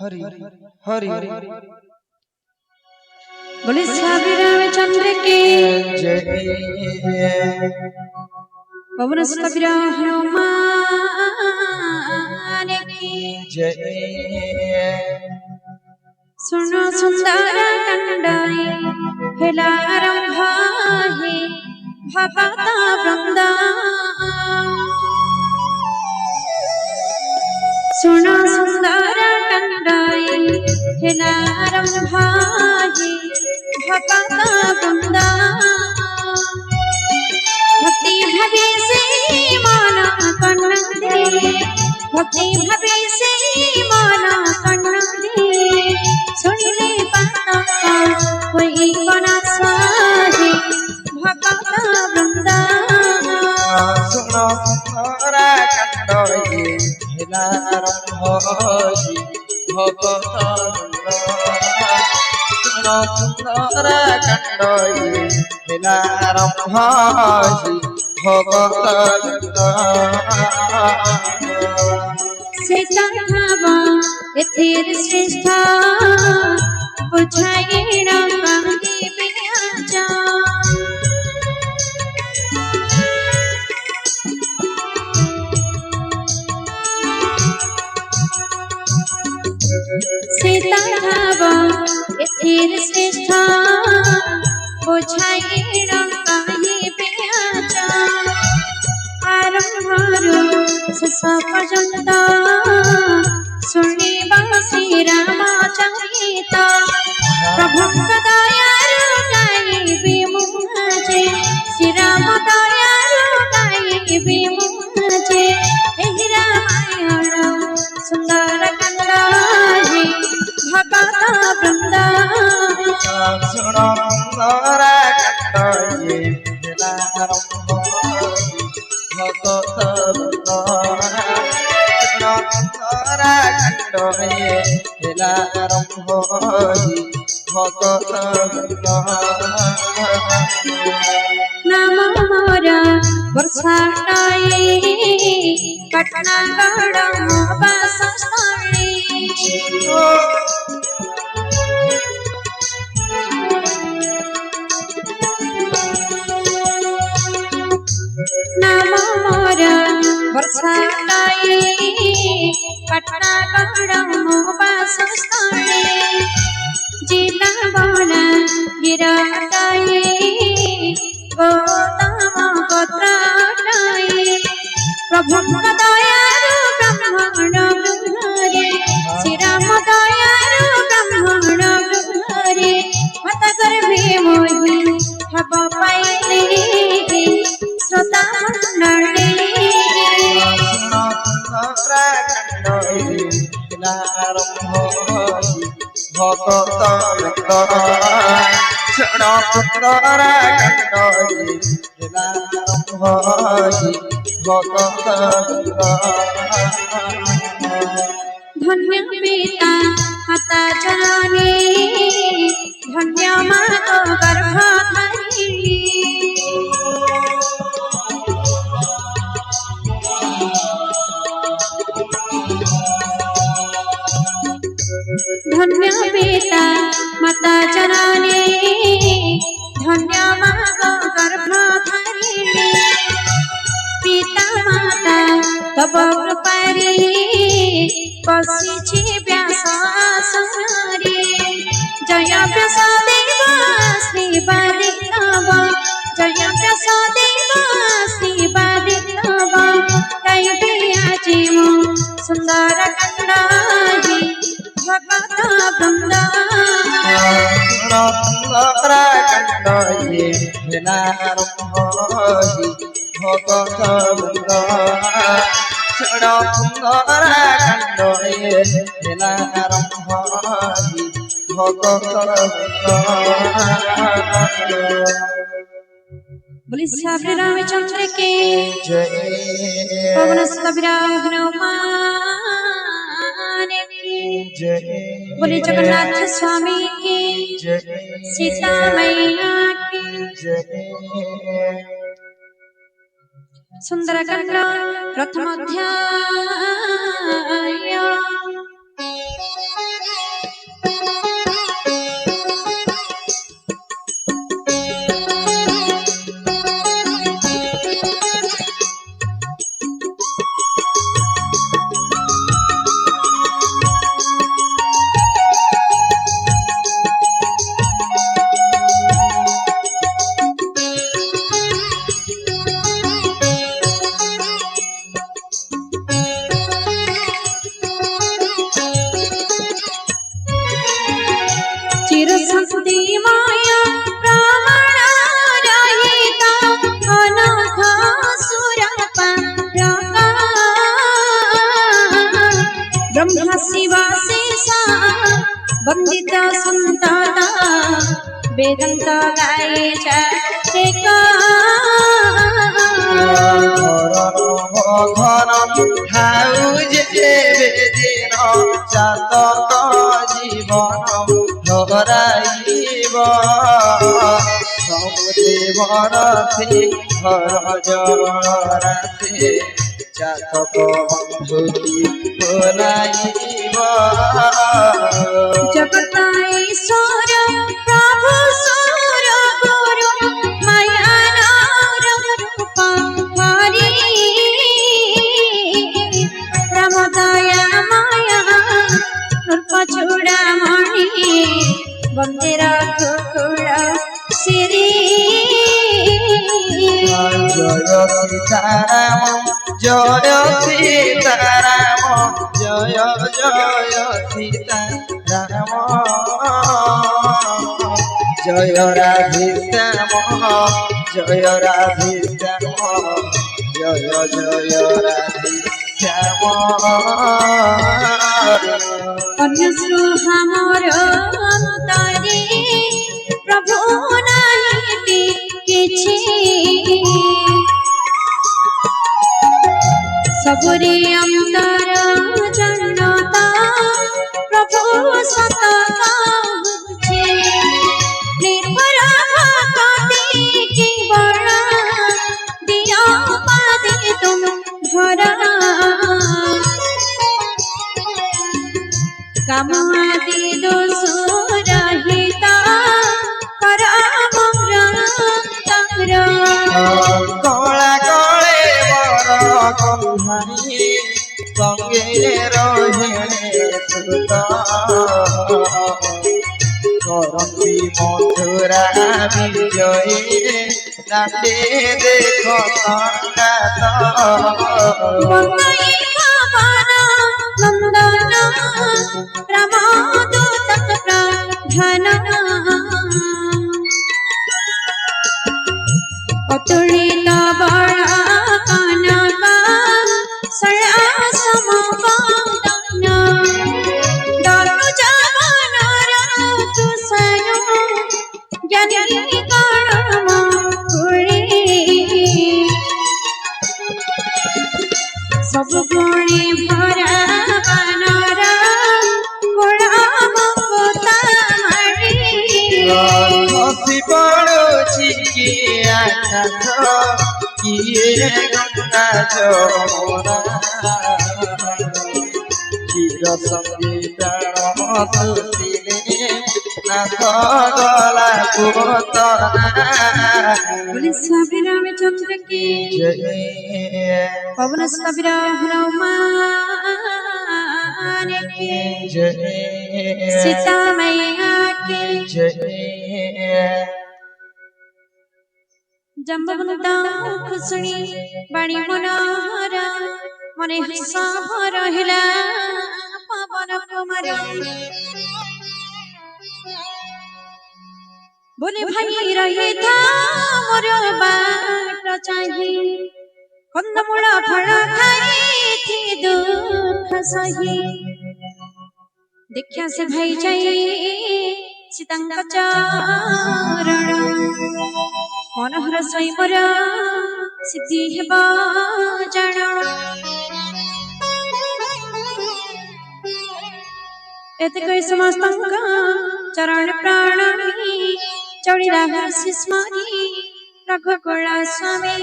हरि हरि बोले श्री रामचंद्र के जय पवन सुत हनुमान की जय सुनो सुंदर कंडाई हेलारंभ है भगत वृंदा सुनो सुंदर कंडाई हेलारंभ है भगत वृंदा भक्ति भवे से माना कर्ण दे भक्ति भवे से माना कर्ण दे सुनले पाता कोई बना स्वाहे भगत वृंदा सुनो सुंदरा कंडोई हेलारंभोहि भगत सुनो सुंदरा कंडोई हेलारंभोहि भगत सीता भावा एथेर श्रेष्ठ बुझाए रामांगी बिराजा सीता भावा एथेर श्रेष्ठ बुझाए रामांगी बिराजा आरंभରୁ ଶେଷ ପର୍ଯ୍ୟନ୍ତ ଶୁଣିବା ଶ୍ରୀରାମଚରିତ ପ୍ରଭୁଙ୍କ ଦୟାରୁ ଗାଇବି ମୁଁ ଆଜି ଶ୍ରୀରାମ ଦୟାରୁ ଗାଇବି ମୁଁ ଆଜି ଏହି ରାମାୟଣ ସୁନ୍ଦର କାଣ୍ଡ ହେ ଭଗତ ବୃନ୍ଦ सुनो सुंदरा कंडोई हेलारंभोहि भगत सुनो सुंदरा कंडोई हेलारंभोहि भगत नाम मोरा वर्षाटाई पटनागढ़ बासस्थली नाम मोरा वर्षाटाई पटनागढ़ बासस्थली जिला बना गिराटाई गौतम गोत्राटाई प्रभुଙ୍କ दयाରୁ ବ୍ରାହ୍ମଣ ଗୃହରେ ଶ୍ରୀରାମ ଦୟାରୁ ବ୍ରାହ୍ମଣ ଗୃହରେ ମାତା ଗର୍ଭେ ମୋହି ଭାବ ପାଇଲେ ଶ୍ରୋତା ମଣ୍ଡଳୀ सुनो सुंदरा कंडोई हेलारंभोहि भगत सुनो सुंदरा कंडोई हेलारंभोहि भगत धन्य पिता माता जननी धन्य माँ गर्भधारिणी धन्य पिता माता जननी धन्य माँ गर्भधारिणी पिता माता तब कृपारी बसिछि व्यासासनरे जय व्यासदेव श्रीवादि तव जय व्यासदेव श्रीवादि तव गाइबे आजि मो सुंदर कांड हे भगत वृंद सुनो सुंदरा कंडोई हेलारंभोहि भगत सुनो सुंदरा कंडोई हेलारंभोहि भगत बोले श्री रामचंद्र के जय पवन सुत हनुमान की जय बोले जगन्नाथ स्वामी की जय सीता मैया की जय सुंदरकांड प्रथम अध्याय ब्रह्म शिवा शेषा वंदित संतता वेदंत गाये ধরম ঠাউ যে বেদিন চাতক জীবন ধরাইব সমুদেবর হর জরাতে চাতক বন্ধুতি বলাইব जगत ईश्वर प्रभु सुर गुरु माया रूप हरि राम दया माया नृप चूड़ामणि वंदे रघुकुल श्री जय सीताराम जय जय सीताराम जय राधेश्याम जय राधेश्याम जय जय राधेश्याम अन्यश्रु हमर अंतरे प्रभु नाहि किछि सबरे अंतर जनता प्रभु सतता बुझे निर्भर भक्ति की बड़ा दिया पादे तुम धरा काम आदि दोष रहिता करा तारा कला कले बर कन्हाई संगे रहे सुत करती मथुरा विजयी नाटे देख बंगाई बाबा नंदन प्रमादूत प्रधान अतुलित बड़ा कनका सया समपादन दरु जवानर तुसनु ज्ञानी कर्म कुळे सब गुणे भरा बनर गुलाम कोतामणि हसी पड़ोची किए आकाश किए गंगा जमुना क्षीर संगीतण सुशीले नाथ गला पुतना बोले स्वामी रामचंद्र की जय पवन सुत हनुमान की जय सीता मैया की जय जम्बवंता खुसणी बाणी मनोहर मने हस रहिला पवन कुमार बोले भाई रहे था मोर बाट चाही कंदमूल फल खाई थी दुख सही देखा से भाई जाई सीतांक चरण मनोहर स्वयंवर सिद्धि हेबा जण एते कई समस्तंक चरण प्राण चढ़िला स्मरी रघुकुल स्वामी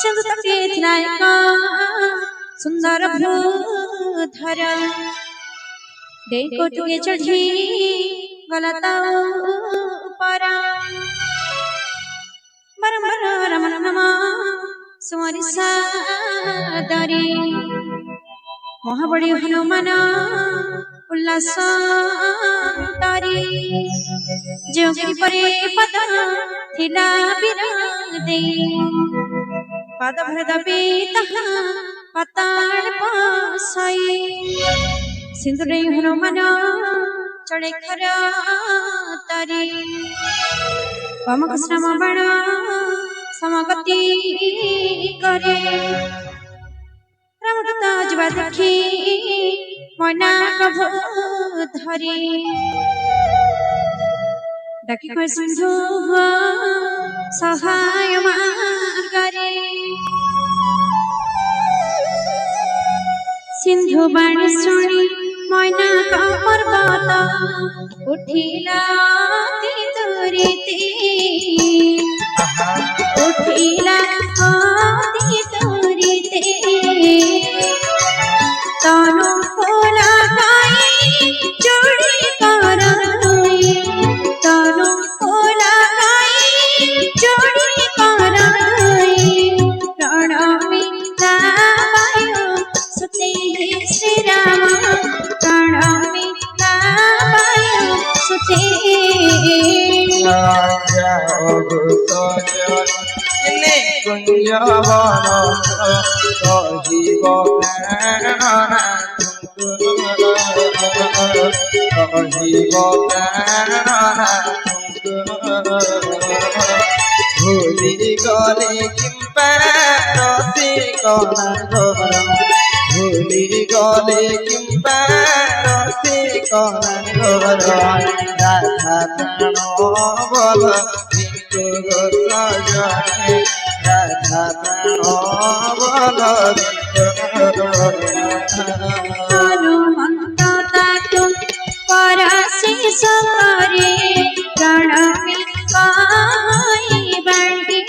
सिंधु तटे थिलायक सुंदर भूधर दे कोटुके चढ़ी गलता ऊपर बारंबार रमन नमा सुमरि सादरे महाबड़ी हनुमान उल्लास तारी जोगिरी परे पद थिला बिरादे पद भरदबे तहा पताल पासाई सिंधुरे हनुमान चढ़े खरा तारी पमक श्रम बण समागति करे रामदूत जवा देखी মনা কভু ধরে ডাকি কয় সিন্ধু সহায় মার্গরে সিন্ধু বাণী শুনি ময়না পর্বত উঠিলা অতি দূরেতে উঠিলা অতি দূরেতে তনু ফুলা গাই চুড়ি করই তনু ফুলা গাই চুড়ি করই প্রণমী গায় সুতে শ্রীরাম প্রণমী গায় সুতে কুঞ্জবন কহিব কহিব ভুলি গলে কিম্বা রসিকনা ঘর ভুলি গলে কিম্বা রসিকনা ঘর রাধা প্রাণ বল কিন্তু সজনে রাধা প্রাণ বল হনুমন্ত তাকু পরাশিষ করে প্রণমী গাই বাণী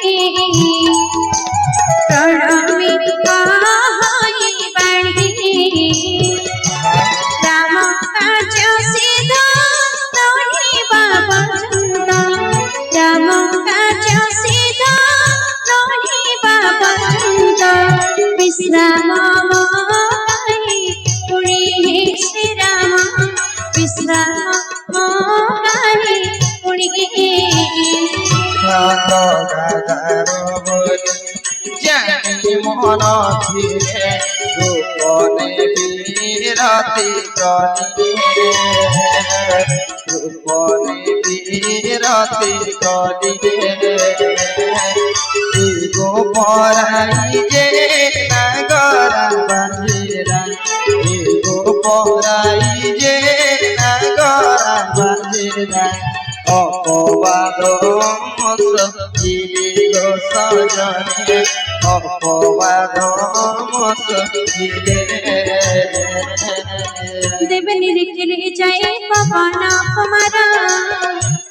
প্রণমী গাই বাণী রাম কাজ সিদ্ধ নহিবা বন্ধ রাম কাজ সিদ্ধ নহিবা বন্ধ বিশ্রাম গাই পুরি শ্রীরাম বিশ্রাম গাই পুরি গাগার বলি জানি মন ধীরে রূপনে বিরতি করিয়ে রূপনে বিরতি করিয়ে গো পরাই যে নাগরা বাজিরা গো পরাই যে নাগরা বাজিরা অপবাদ মসজিদে গো সজনে অপবাদ মসজিদে দেব নিরিখলে যায় পবন কুমারা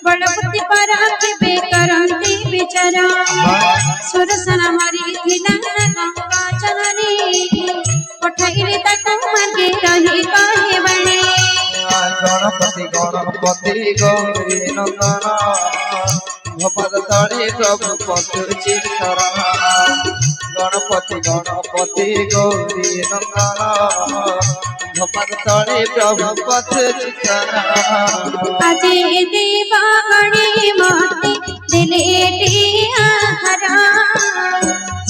বড়পতি পরা কেবে করন্তি বিচারা সুরসన মরিଥିଲା গঙ্গা চলনে পঠাইলে ତାକୁ ମାର୍ଗେ ରହି କହିବଣି গণপতি গণপতি গৌরী নন্দন ভপদ তଳେ প্রভু পতুচি শরণ গণপতি গণপতি গৌরী নন্দন ভপদ তଳେ প্রভু পতুচি শরণ আজে দেবাগণে মতে দিলেটি আহার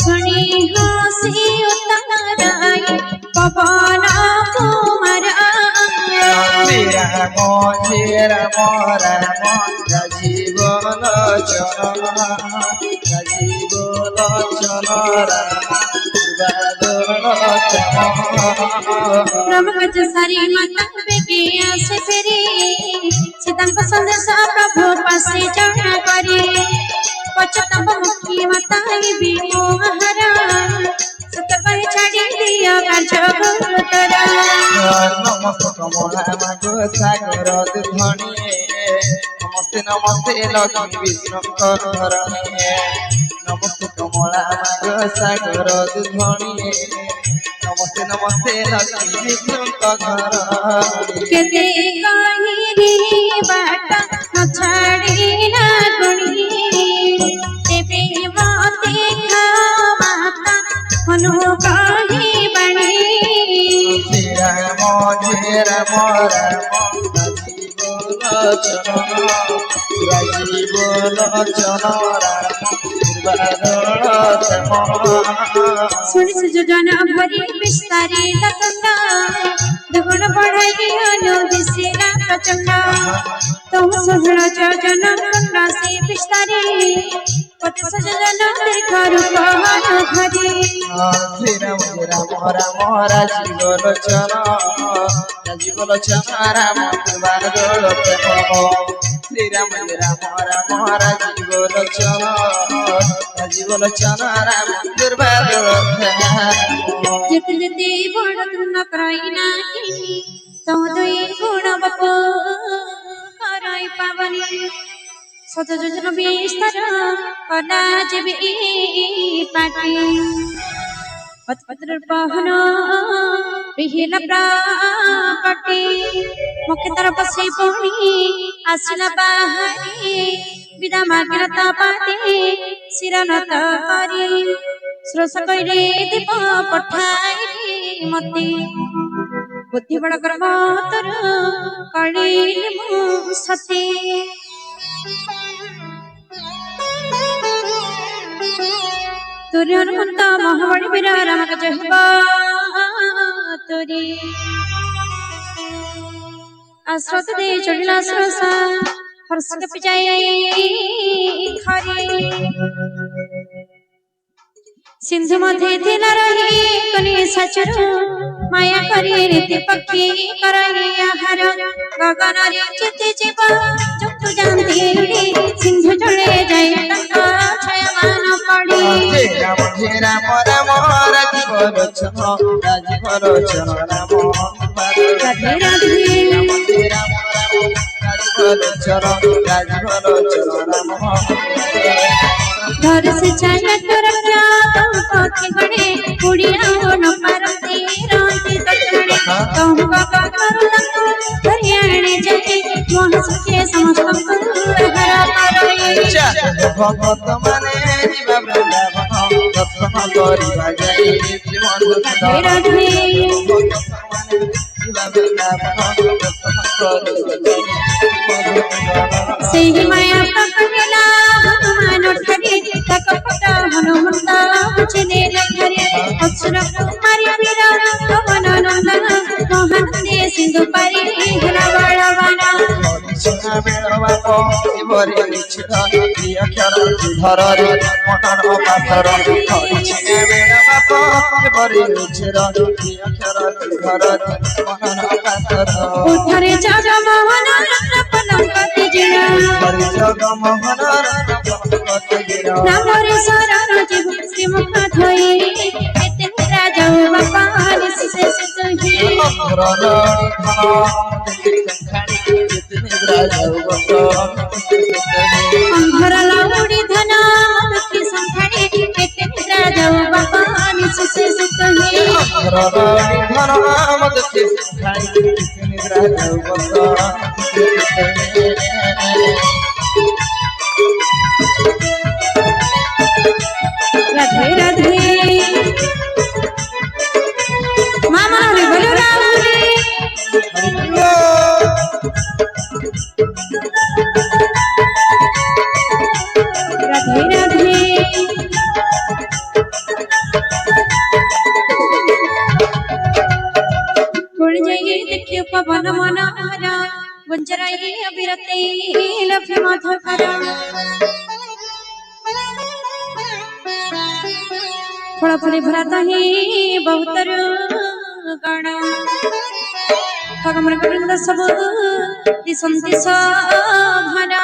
শুনি হাসি উত্তরায় পবন কুমার রাম রাম রাজীব লোচন রাজীব লোচন রাম কাজ সারি মাতা বেগে আসে ফেরে সীতাଙ୍କ সন্দেশ প্রভু পাশে জনা করে পচতব মুখী মাতা বিমোহরা সত কহে ছাড়ি দিয় কার্য গুরুতরা নমস্ত কমলা মাগ সাগর ধনী নমস্তে নমস্তে লক্ষ্মী বিষ্ণুঙ্কর ধরণী নমস্তে কমলা মাগ সাগর ধনী নমস্তে নমস্তে লক্ষ্মী বিষ্ণুঙ্কর ধরণী কেতে কহিরি বাট নছাড়ি না গুণী তেবে মতে মাতা হনু কহিবাণী রাম রাম রাম রাজীব লোচন শুনিছে যোজনা ভরি বিস্তারে লতন্ড দুগুণ বঢ়াই অনু বিশিলা প্রচন্ড तुम सहल चरण राशि विस्तारी पति सजन दीर्घ रूप धरी श्री राम राम राजीव लोचन राजीव लोचन राम बादल श्री राम राम राजीव लोचन राजीव लोचन राम दुर्बादल जित जिते बड़ तुम कराइना तो दुई गुण बप कराई पावनी सत योजन विस्तार कला जीवी पाटी पत्र पहन विहीन प्राकटी मुख्य तरफ से पुणी आसिला बाहरी विदा मागिरत पाते शिरनत करी श्रोस कइरे दीप पठाई मते बुद्धि बड़ कर्म तर कळिल मु सते तुरी हनुमंत महाबली वीर राम जय तुरी आश्रत दे चढ़ला सरसा हर्ष पिजाई खरी सिंधु मध्य थिला रही कनि सचर माया करी रीति पक्षी करई आहार गगन रे चिति जीव जुक्त जानती सिंधु चले जाय तंका छयमान पड़ी राम राम राजीव लोचन राजीव लोचन राम राधे राधे राम राजीव लोचन राजीव लोचन राम घर से चाय रखा तुम पक्षी गणे उड़िया न पारती रांती तटणे तुम बाबा करू लंको हरियाणे जाए मोह सुखे समस्त हर पारोई भगत माने जीवा वृंदावन दर्शन करिबा जाई जीवन राधे राधे जीवा वृंदावन दर्शन करिबा सेहि माया प्रकटिला हनुमान ठगे तक पट हनुमंत बुझने लखरे अक्षर कुमारी वीरा पवन नंदन मोहन दे सिंधु पारी हला बड़वाना छिना बेळवा को इवरी निछड़ा अक्षर धररे मटन पाथर छिना बेळवा को इवरी निछड़ा अक्षर धररे मटन पाथर उठरे जग मोहन रत्न पलंकति जिणा हरि जग मोहन रत्न गिरा नाम रे शरण जीव श्री मुख धोई एते राजा बापा से सही रणी धन संखाणी निद्रा जगत अंधर लाउडी धन मुक्ति संखाणी एते राजा बापा से सही रणी धन मदति संखाणी निद्रा जगत राधे राधे मामा रे बोलो राम रे राधे राधे कोण जाइए देखियो पवन मन हरा गुंजराई अभिरते लभ्य माधवरा फल फली भरत ही बहुतर गण खगमर गण सब दिसंति सभरा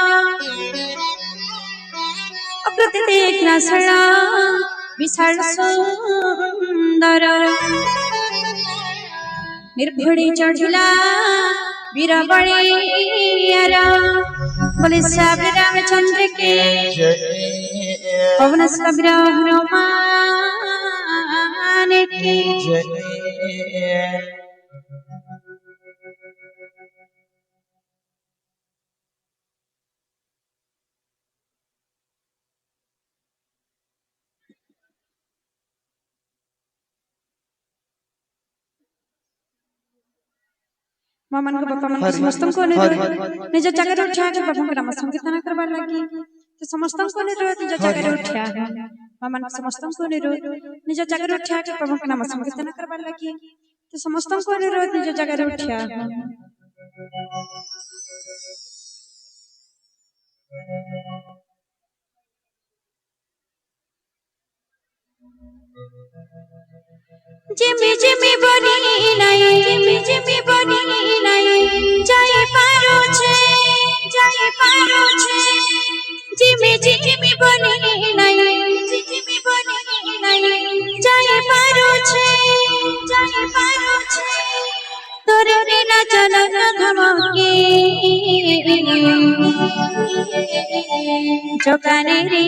अप्रति देखना सड़ा विशाल सुंदर निर्भड़ी चढ़िला वीर बड़ियारा बोले श्री रामचंद्र के पवन सब हनुमान के मामन को बापा मन समस्तम को निज जगह उठा के बापा को नाम संकीर्तन करबार लगी तो समस्तम को निज जगह उठा मामन समस्तम को निज जगह उठा के बापा को नाम संकीर्तन करबार लगी तो समस्तम को निज जगह उठा বনি নাই ঝিমি ঝিমি বনি নাই যাই পারুছে ঝিমি ঝিমি বনি নাই ঝিমি বনি নাই যাই পারুছে তোরে না চলো ধমকে জগানে রে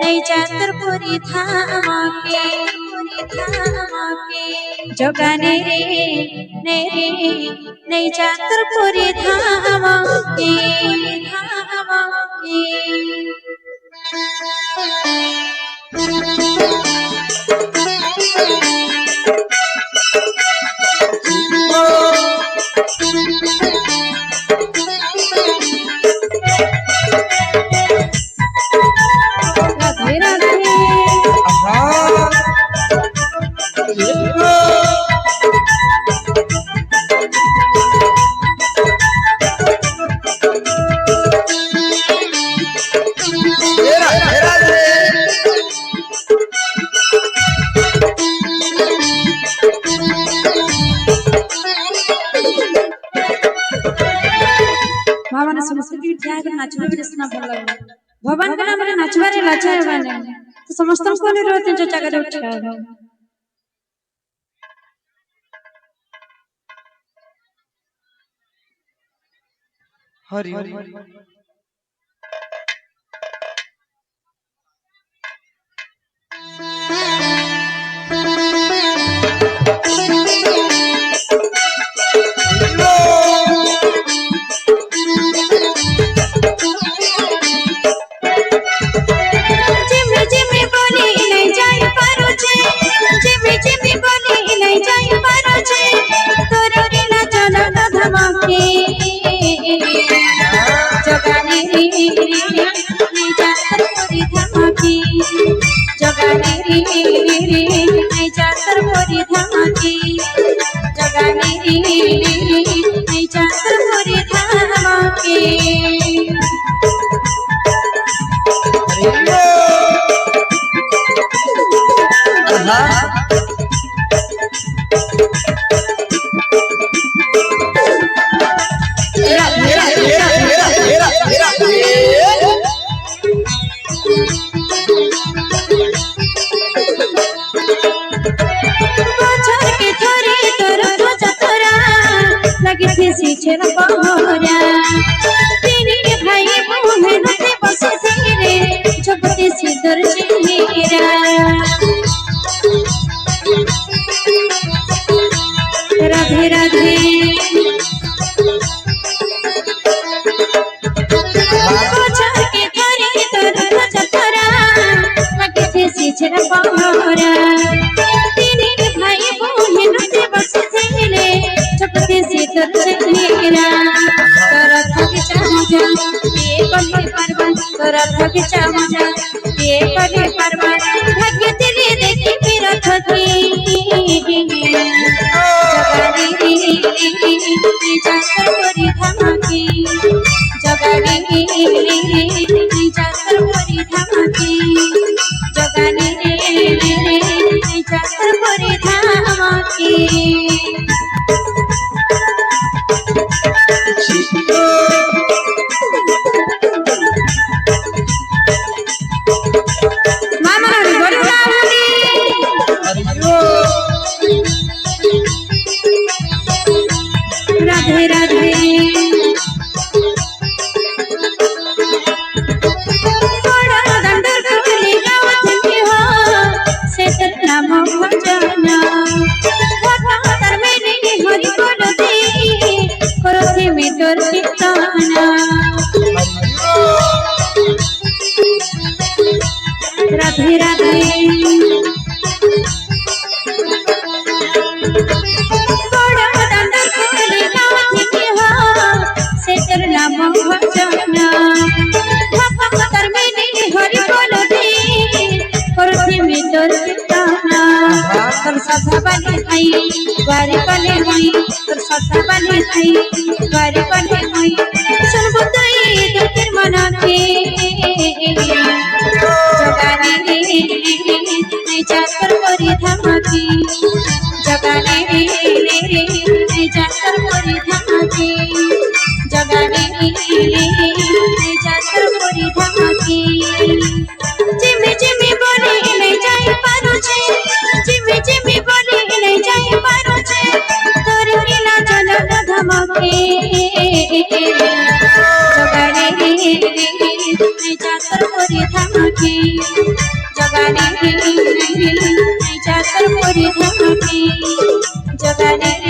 নেই চাতর পুরি ধামকে জগানে রে নেই চাতর পুরি ধামকে রাধে রাধে भगवान समस्त की त्याग नाचवा कृष्ण भला भगवान का नाम नाचवारे लाचार बने तो समस्त को निरोध जो जगत उठा हरि राधे राधे तोरा थक चामजा ये करे परवा भाग्य तेरे देखी मेरा थकी जगाने रे जाकर मोरी धमकी जगाने रे जाकर मोरी धमकी जगाने रे जाकर मोरी धमकी राधे राधे नाम भजन हरि करते में तोर कीर्तन राधे राधे नाम भजन हरि करते में तोर कीर्तन तोर सदा बने आई बारी बने हुई तोर सदा बने आई बारी बने हुई सुन बुतई दुखर मना के जगाने रे नहीं जाकर मोरी धमकी जातर परिधाके जगाने जातर परिधाके जिमी जिमी बोली नहीं जाई पारो छे जिमी जिमी बोली नहीं जाई पारो छे तोर नीला जल धमके जगाने जातर परिधाके जगाने जातर परिधाके जगाने